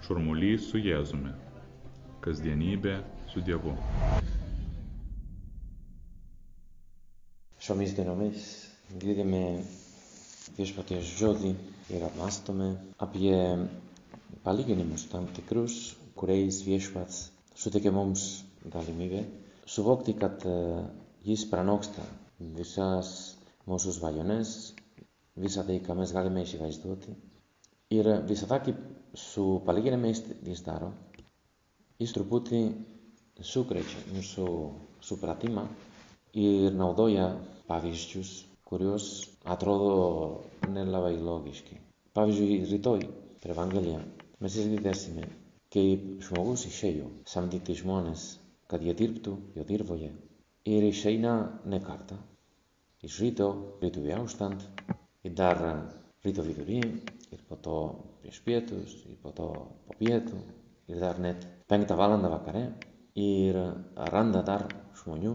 Šurmulys su Jėzumi. Kasdienybė su Dievu. Šiomis dienomis girdime viešpaties žodį ir apmąstome apie palyginimus tam tikrus, kuriais viešpats suteikia mums galimybę suvokti, kad jis pranoksta visas mūsų svajones, visą tai, ką mes galime įsivaizduoti. Ir visada, kaip su palyginimais jis daro, jis truputį sukrečia mūsų supratimą ir naudoja pavyzdžius, kurios atrodo nelabai logiški. Pavyzdžiui, rytoj per Evangeliją mes išgirdėsime, kaip žmogus išėjo samdyti žmones, kad jie dirbtų jo dirvoje. Ir išeina ne kartą. Iš ryto auštant, ir dar ryto vidury, ir po to prieš pietus, ir po to po pietų, ir dar net 5 valandą vakare. Ir randa dar žmonių,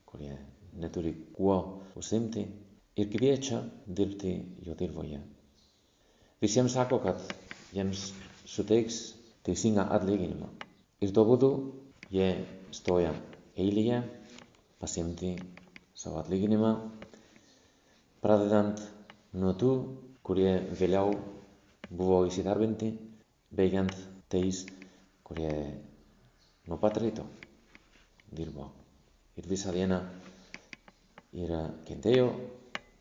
kurie neturi kuo užsiimti, ir kviečia dirbti jo dirvoje. Visiems sako, kad jiems suteiks teisingą atlyginimą. Ir tuo būdu jie stoja eilėje pasiimti savo atlyginimą, pradedant nuo tų, kurie vėliau buvo įsidarbinti, baigiant tais, kurie nuo pat ryto dirbo. Ir visą dieną ir kentėjo,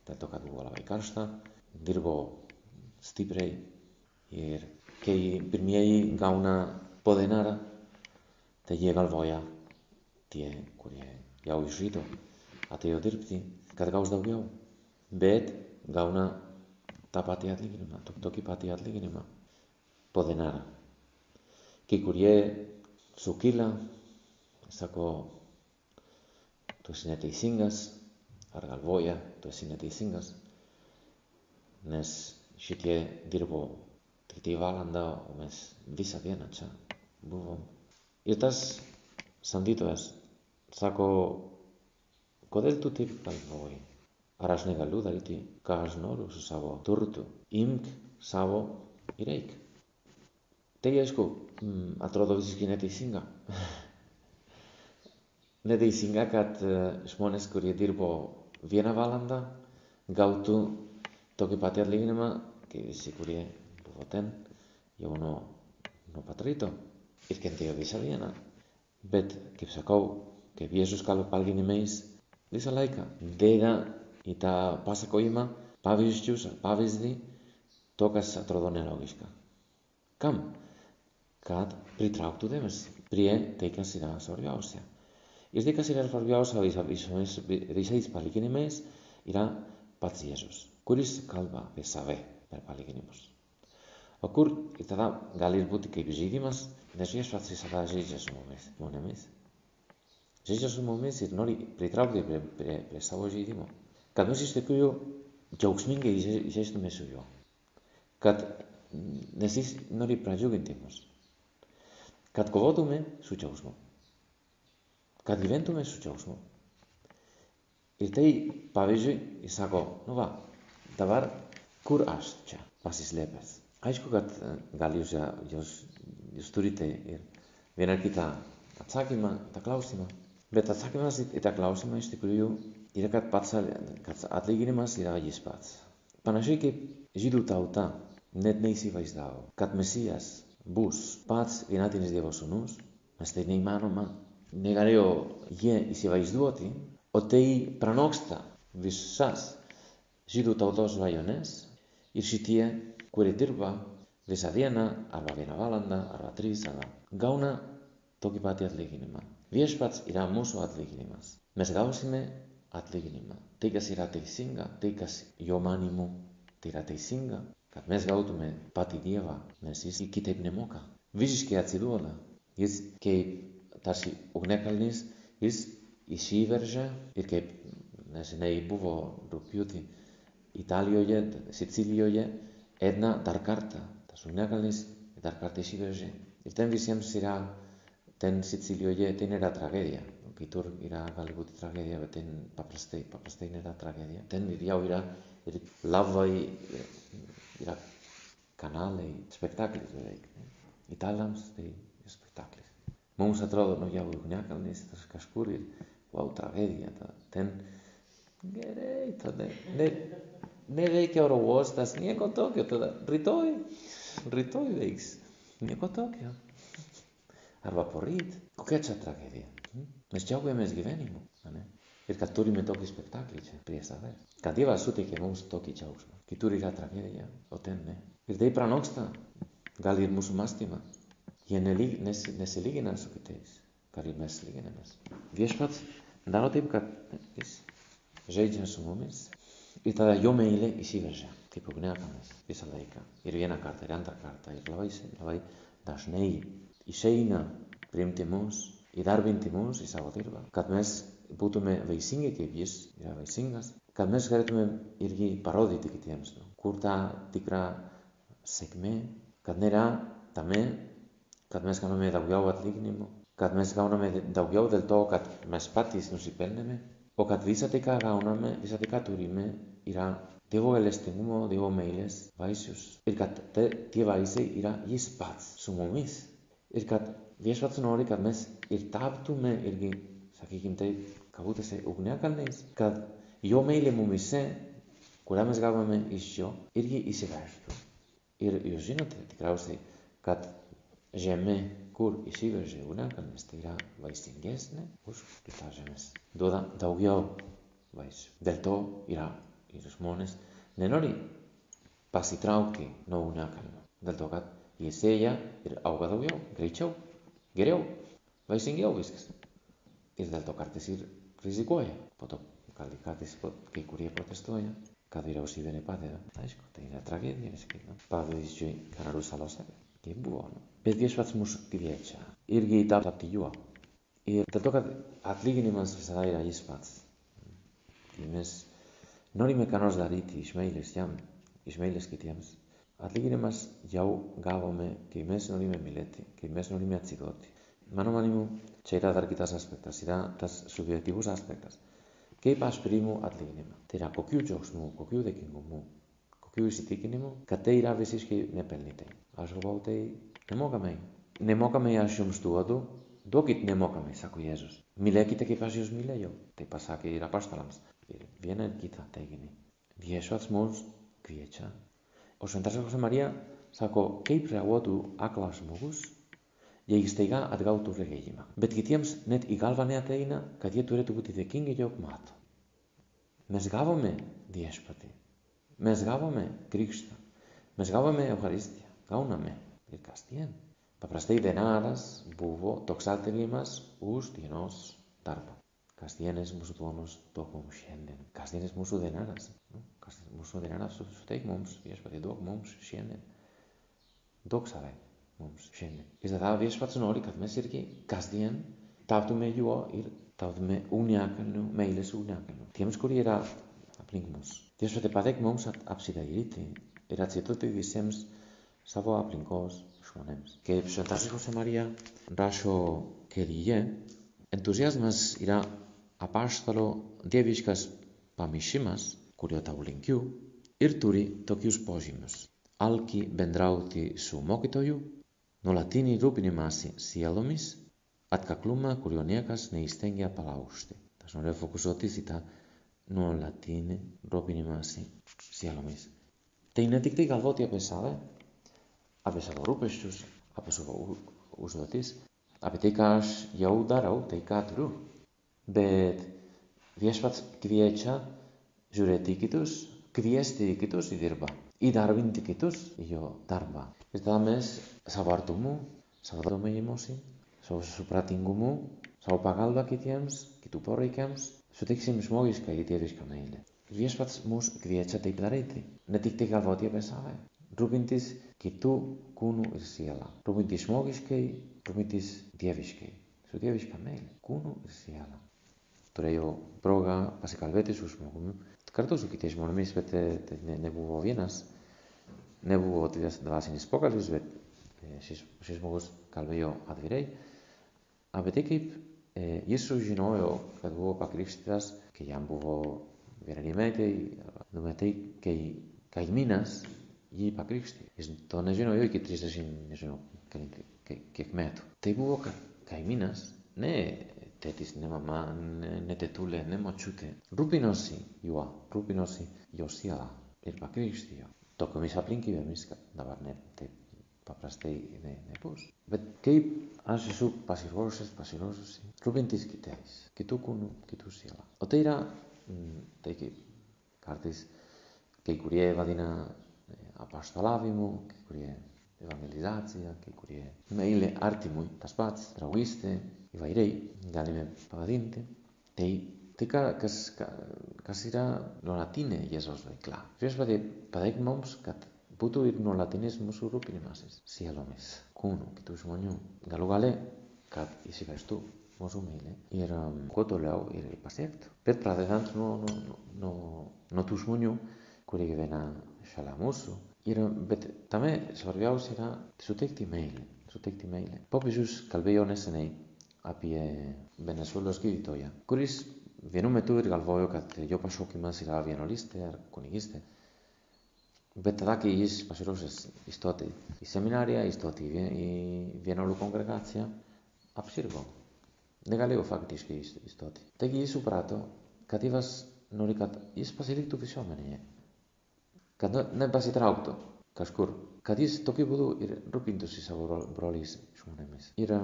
dėl to, kad buvo labai karšta, dirbo stipriai. Ir kai pirmieji gauna po denarą, tai jie galvoja, tie, kurie jau iš ryto atėjo dirbti, kad gaus daugiau. Bet gauna tą patį atlyginimą, tokį patį atlyginimą po denarą. Kai kurie sukyla, sako, tu esi neteisingas, ar galvoja, tu esi neteisingas, nes šitie dirbo tik tai valandą, o mes visą dieną čia buvom. Ir tas samdytojas sako, kodėl tu taip galvoji? Ar aš negaliu daryti, ką aš noriu su savo turtu? Imk savo ir eik. Tai aišku, atrodo visiškai neteisinga. Neteisinga, kad žmonės, kurie dirbo 1 valandą, gautų tokį patį atlyginimą, kaip visi, kurie buvo ten jau nuo pat ryto ir kentėjo visą dieną. Bet, kaip sakau, kaip Jėzus kalba palyginimais, visą laiką deda į tą pasakojimą pavyzdį, to, kas atrodo nelogiška. Kam? Kad pritrauktų dėmesį prie tai, kas yra svarbiausia. Ir tai, kas yra svarbiausia visais palyginimais, yra pats Jėzus, kuris kalba apie save per palyginimus. O kur ir tada gali būti kaip žaidimas, nes Viešpats visada žaidžia su mumis. Žaidžia su mumis ir nori pritraukti prie savo žaidimo. Kad mes iš tikrųjų džiaugsmingai žaistume su juo. Nes jis nori pradžiuginti mus. Kad kovotume su džiaugsmu. Kad gyventume su džiaugsmu. Ir tai, pavyzdžiui, jis sako, dabar kur aš čia pasislėpęs? Aišku, kad gal jūs turite ir vieną ar kitą atsakymą, tą klausimą. Bet atsakymas į tą klausimą iš tikrųjų yra, kad pats atlyginimas yra jis pats. Panašiai kaip žydų tauta net neįsivaizdavo, kad Mesijas bus pats vienatinis Dievo sūnus, nes tai neįmanoma, negalėjo jie įsivaizduoti, o tai pranoksta visas žydų tautos svajones ir šitie, kurie dirba visą dieną, arba 1 valandą, arba 3, arba gauna tokį patį atlyginimą. Viešpats yra mūsų atlyginimas. Mes gausime atlyginimą. Tai, kas yra teisinga, tai, kas jo manimu tai yra teisinga, kad mes gautume patį Dievą, nes jis kitaip nemoka. Visiškai atsiduoda. Jis kaip tarsi ugnikalnis, jis įsiveržia ir kaip neseniai buvo rugpjūtį Italijoje, Sicilijoje, Etna dar kartą. Tas ugnikalnis dar kartą įsiveržia. Ir ten visiems yra, ten Sicilijoje, ten yra tragedija. Kitur gali būti tragedija, bet ten paprastai nėra tragedija. Ten jau yra lavai, yra kanalai, spektaklis beveik. Itāliams tai spektaklis. Mums atrodo, nu jau ugniakalnis, tas kažkur ir, wow, tragedija. Ten gerai, tada neveikia oro uostas, nieko tokio, tada rytoj veiks, nieko tokio. Arba poryt, kokia čia tragedija? Mes džiaugiamės gyvenimu, ne? Ir kad turime tokį spektaklį čia prie savęs. Kad Dievas suteikė mums tokį džiaugsmą. Kitur yra tragedija, o ten ne. Ir tai pranoksta gal ir mūsų mąstymą. Jie nesilygina su kitais, kad ir mes lyginamės. Viešpats daro taip, kad jis žaidžia su mumis. Ir tada jo meilė įsiveržia, kaip ugniakalnis visą laiką. Ir vieną kartą, ir antrą kartą, ir labai dažnai išeina priimti mus, įdarbinti mus į savo dirbą, kad mes būtume vaisingi, kaip jis yra vaisingas, kad mes galėtume irgi parodyti kitiems, kur ta tikra sėkmė, kad nėra tame, kad mes gauname daugiau atlyginimų, kad mes gauname daugiau dėl to, kad mes patys nusipelnėme, o kad visą tai, ką gauname, visą tai, ką turime, yra Dievo gailestingumo, Dievo meilės vaisius. Ir kad tie vaisiai yra jis pats su mumis. Ir kad viešpats nori, kad mes ir taptume irgi, sakykim taip, kabutėse ugniakalniais, kad jo meilė mumise, kurią mes gauname iš jo, irgi įsiveržtų. Ir jūs žinote tikriausiai, kad žemė, kur įsiveržia ugniakalnis, tai yra vaisingesnė už kitas žemės. Duoda daugiau vaisių. Dėl to yra ir žmonės nenori pasitraukti nuo ugniakalnio. Dėl to, kad jie sėja ir auga daugiau, greičiau, geriau, vaisingiau viskas. Ir dėl to kartais ir rizikuoja. Po to kartais kai kurie protestuoja, kad vyriausybė nepadeda. Aišku, tai yra tragedija viskai. Pavyzdžiui, Kanarų salose, kaip buvo. Bet viešpats mus kviečia irgi tapti juo. Ir dėl to, kad atlyginimas visada yra jis pats. Tai mes norime ką nors daryti iš meilės jam, iš meilės kitiems. Atlyginimas jau gavome, kai mes norime mylėti, kai mes norime atsiduoti. Mano manimu, čia yra dar kitas aspektas, yra tas subjektyvus aspektas. Kaip aš priimu atlyginimą? Tai yra kokių džiaugsmų, kokių dėkingumų, kokių įsitikinimų, kad tai yra visiškai nepelnytai. Aš galvoju, tai nemokamai. Nemokamai aš jums duodu, duokit nemokamai, sako Jėzus. Mylėkite, kaip aš jūs mylėjau. Tai pasakė ir apaštalams. Ir vieną ir kitą teiginį. Viešpats mus kviečia. O šventasis Josė Marija sako, kaip reaguotų aklas žmogus, jei staiga atgautų regėjimą. Bet kitiems net į galvą neateina, kad jie turėtų būti dėkingi, jog mato. Mes gavome viešpatį. Mes gavome krikštą. Mes gavome Eucharistiją. Gauname ir kasdien. Paprastai denaras buvo toks atlyginimas už dienos darbą. Kasdienis mūsų duonos duok mums šiandien. Kasdienis mūsų denaras. Mūsų denaras suteik mums, viešpatį, duok mums šiandien. Duok save mums šiandien. Ir tada viešpats nori, kad mes irgi kasdien taptume juo ir taptume ugniakalniu, meilės ugniakalniu. Tiems, kurie yra aplink mus. Viešpatį padėk mums apsidairyti ir atsiduoti visiems savo aplinkos žmonėms. Kaip šventasis Josė Marija rašo kelyje, entuziazmas yra apaštalo dieviškas pamišimas, kurio tau linkiu, ir turi tokius požymius. Alkį bendrauti su mokytoju, nuolatinį rūpinimąsi sielomis, atkaklumą, kurio niekas neįstengia palaužti. Aš noriu fokusuotis į tą nuolatinį rūpinimąsi sielomis. Tai ne tik tai galvoti apie save, apie savo rūpesčius, apie savo užduotis, apie tai, ką aš jau darau, tai ką turiu. Bet viešpats kviečia žiūrėti į kitus, kviesti į kitus į dirbą, įdarbinti kitus į jo darbą. Ir tada mes savo artumu, savo domėjimusi, savo supratingumu, savo pagalbą kitiems, kitų poreikiams, suteiksim žmogišką ir dievišką meilę. Ir viešpats mus kviečia taip daryti, ne tik tai galvoti apie save, rūpintis kitų kūnų ir sielą, rūpintis žmogiškai, rūpintis dieviškai, su dieviška meilė, kūnų ir sielą. Turėjau progą pasikalbėti su žmogumi, kartu su kitais žmonėmis, bet nebuvo vienas, nebuvo dvasinis pokalbis, bet šis žmogus kalbėjo atvirai apie tai, kaip jis sužinojo, kad buvo pakrikštytas, kai jam buvo 1 metai, 2 metai, kai kaimynas jį pakrikštė. Jis to nežinojo iki 30 kiek metų. Tai buvo kaimynas, ne tėtis, ne mama, ne tetulė, ne močiutė. Rūpinosi juo, rūpinosi jo sielą ir pakrikštijo. Tokiomis aplinkybėmis, kad dabar taip paprastai nebus. Bet kaip aš esu pasiruošusi rūpintis kitais, kitų kūnų, kitų sielą. O tai yra, tai kaip kartais kai kurie vadina apaštalavimu, kai kurie evangelizacija, kai kurie meilė artimui, tas pats, draugystė, įvairiai galime pavadinti. Tai kas yra nuolatinė Jėzaus veikla. Viešpatie, padėk mums, kad būtų ir nuolatinis mūsų rūpinimasis sielomis, kūnu, kitų žmonių. Galų gale, kad įsivežtų mūsų meilė ir kuo toliau ir pasiektų. Bet pradedant nuo tų žmonių, kurie gyvena šalia mūsų. Bet també svarbiausia yra suteikti meilę. Popiežius kalbėjo neseniai apie Venezuelos gydytoją, kuris vienu metu ir galvojo, kad jo pašaukimas yra vienuolystė ar kunigystė. Bet tada, kai jis pasiruošęs įstoti į seminariją, įstoti į vienuolių kongregaciją, apsirgo. Negalėjo faktiškai įstoti. Taigi jis suprato, kad Dievas nori, kad jis pasiliktų visuomenėje. Kad nepasitrauktų kažkur, kad jis tokiu būdu ir rūpintųsi savo broliais žmonėmis. Ir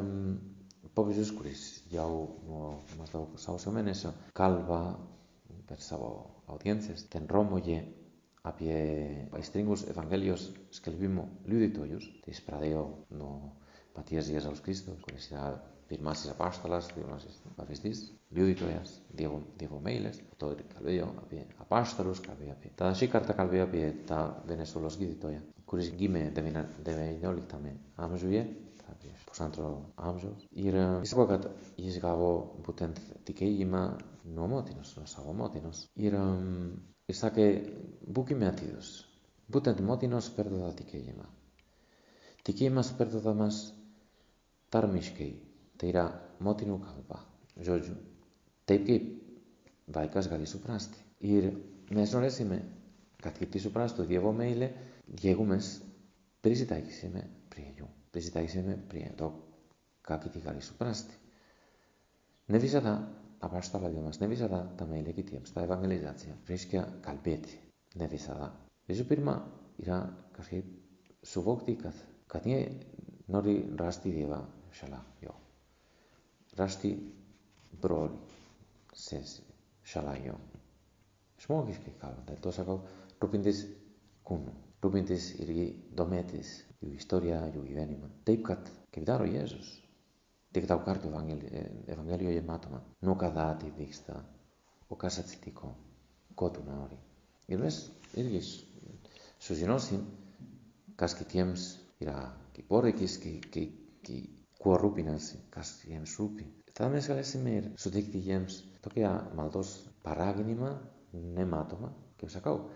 popiežius, kuris jau nuo maždaug sausio mėnesio kalba per savo audiencijas ten Romoje apie aistringus Evangelijos skelbimo liudytojus, tai jis pradėjo nuo paties Jėzaus Kristaus, kuris yra pirmasis apaštalas, pirmasis pavyzdys, liudytojas, Dievo meilės. To ir kalbėjo apie apaštalus, tada šį kartą kalbėjo apie tą Venezuelos gydytoją, kuris gimė XIX amžiuje, prieš pusantro amžiaus. Ir jis sako, kad jis gavo būtent tikėjimą nuo motinos, nuo savo motinos. Ir jis sakė, būkime atidūs. Būtent motinos perduoda tikėjimą. Tikėjimas perduodamas tarmiškai. Tai yra motinų kalba, žodžiu, taip kaip vaikas gali suprasti. Ir mes norėsime, kad kiti suprastų Dievo meilę, jeigu mes prisitaikysime prie jų, prisitaikysime prie to, ką kiti gali suprasti. Ne visada apaštalavimas, ne visada ta meilė kitiems, ta evangelizacija reiškia kalbėti, ne visada. Visų pirma, yra kažkaip suvokti, kad jie nori rasti Dievą šalia jo. Rasti brolį, seserį, šalia jo. Žmogiškai kalbant, dėl to sakau, rūpintis kūnu, rūpintis irgi domėtis jų istoriją, jų gyvenimą. Taip, kaip daro Jėzus. Tik daug kartų Evangelijoje matoma, nuo kada tai vyksta, o kas atsitiko, ko tu nori. Ir mes irgi sužinosim, kas kitiems yra kaip poreikis, kuo rūpinasi, kas jiems rūpi. Tada mes galėsime ir suteikti jiems tokią maldos paraginimą nematomą, kaip sakau,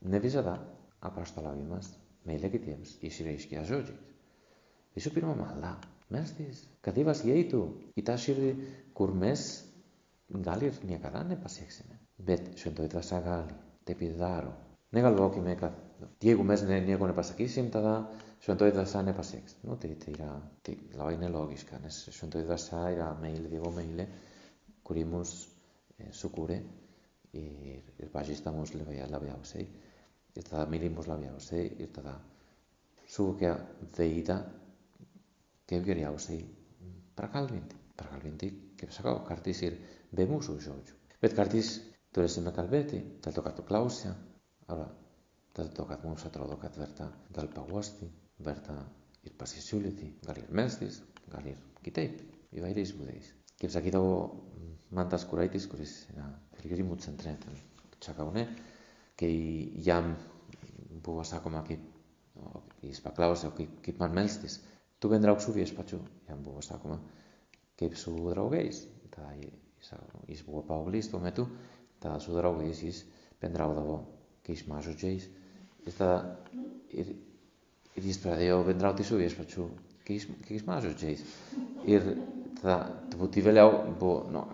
ne visada apaštalavimas, meilė kitiems išreiškia žodžiais. Visų pirma, malda, melstis, kad Dievas įeitų į tą širdį, kur mes gal ir niekada nepasieksime. Bet šventoji dvasia gali, taip ir daro. Negalvokime, kad jeigu mes nieko nepasakysim, tada šventoji dvasia nepasieks. Tai yra labai nelogiška, nes šventoji dvasia yra meilė, Dievo meilė, kuri mus sukūrė ir pažįsta mus labiausiai. Ir tada myli mus labiausiai ir tada suvokia veidą kaip geriausiai prakalbinti. Prakalbinti, kaip sakau, kartais ir be mūsų žodžių. Bet kartais turėsime kalbėti, dėl to, kad tu klausia, arba dėl to, kad mums atrodo, kad verta gal paguosti, verta ir pasisiūlyti, gal ir melstis, gal ir kitaip, įvairiais būdais. Kaip sakydavo Mantas Kuraitis, kuris yra piligrimų centre čia Kaune, kai jam buvo sakoma, jis paklausė, kaip man melstis, tu bendrauk su viešpačiu, jam buvo sakoma, kaip su draugais. Tada jis buvo paauglys tuo metu, tada su draugais jis bendraudavo keiksmažodžiais. Ir jis pradėjo bendrauti su viešpačiu keiksmažodžiais. Ir tada truputį vėliau buvo,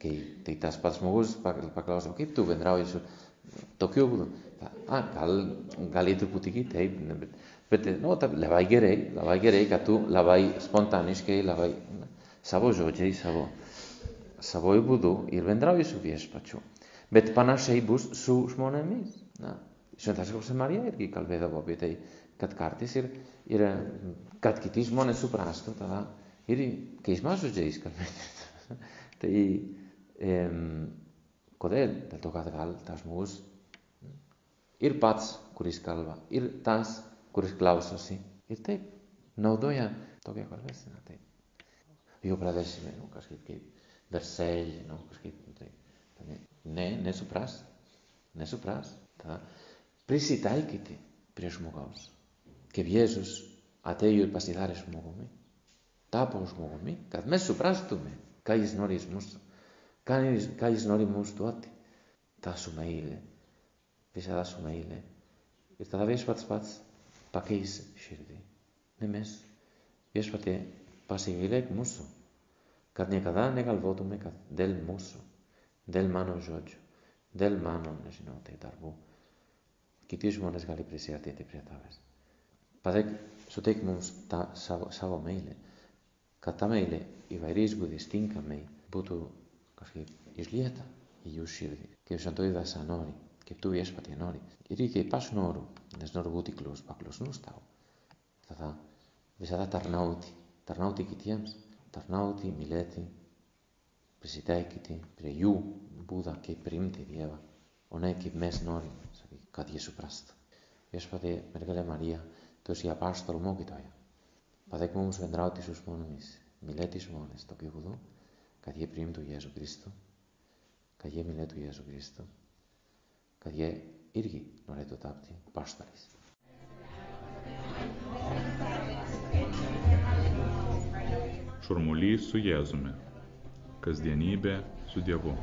kai tas pats žmogus paklausė, kaip tu bendrauji su tokiu būdu. gal ir truputį kitaip, bet labai gerai, kad tu labai spontaniškai, labai savo žodžiais, savo būdu ir bendrauji su viešpačiu. Bet panašiai bus su žmonėmis. Šventas Jose Marija irgi kalbėdavo apie tai, kad kartais ir kad kiti žmonės suprastų, tada ir keismais žodžiais kalbėti. Tai kodėl? Dėl to, kad gal tas žmogus ir pats, kuris kalba, ir tas, kuris klausosi, ir taip naudoja tokią kalbėseną. Jo pradėsime, kažkaip kaip versell, kažkaip taip. Nesupras. Tada prisitaikyti prie žmogaus. Kaip Jėzus atėjo ir pasidarė žmogumi, tapo žmogumi, kad mes suprastume, ką jis nori iš mūsų, ką jis nori mums duoti. Ta su meilė, visada su meilė. Ir tada viešpats pats pakeis širdį. Ne mes. Viešpatie, pasigailėk mūsų, kad niekada negalvotume, kad dėl mūsų, dėl mano žodžių, dėl mano, darbų, kiti žmonės gali prisiartėti prie tavęs. Suteik mums tą savo meilę, kad ta meilė įvairiais būdais tinkamai būtų kažkaip išlieta į jų širdį, kaip šventoji dvasia nori, kaip tu viešpatie nori. Ir kaip aš noriu, nes noriu būti paklusnus tau. Tada visada tarnauti kitiems, tarnauti, mylėti, prisitaikyti prie jų būdą, kaip priimti Dievą, o ne kaip mes norim, kad jie suprastų. Viešpatie, mergelė Marija, tu esi apaštalų mokytoja. Padėk mums bendrauti su žmonėmis, mylėti žmonės tokiu būdu, kad jie priimtų Jėzų Kristų, kad jie mylėtų Jėzų Kristų, kad jie irgi norėtų tapti apaštalais. Šurmulys su Jėzumi. Kasdienybė su Dievu.